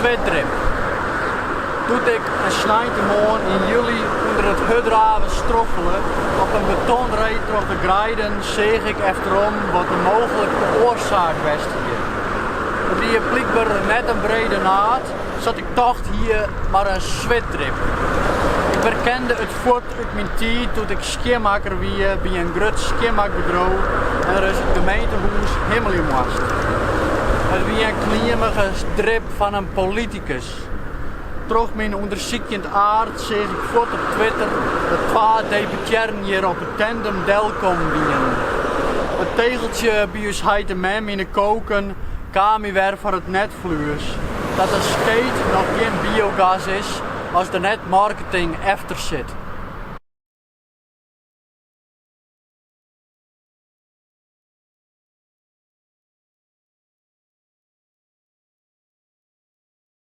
zwetdrip. Toen ik een snijtemoorn in juli onder het hudraven stroffelen op een betonreed door de grijden, zeeg ik achterom wat de mogelijke oorzaak was hier. Het die blijkbaar net een brede naad, zat ik toch hier maar een zwetdrip. Ik herkende het voort uit mijn tijd toen ik scheermaker wie bij een groot scheermaakbureau en er is het gemeentehuis helemaal in was. Het wie een kliemige drip van een politicus. Troch mijn onderzoekend aard zeg ik voort op Twitter dat 2 deputeren hier op het tandem Delcom dienen. Het tegeltje bij ons heette mem in de koken kwam weer van het netvloers. Dat er skate nog geen biogas is als de net marketing efter zit.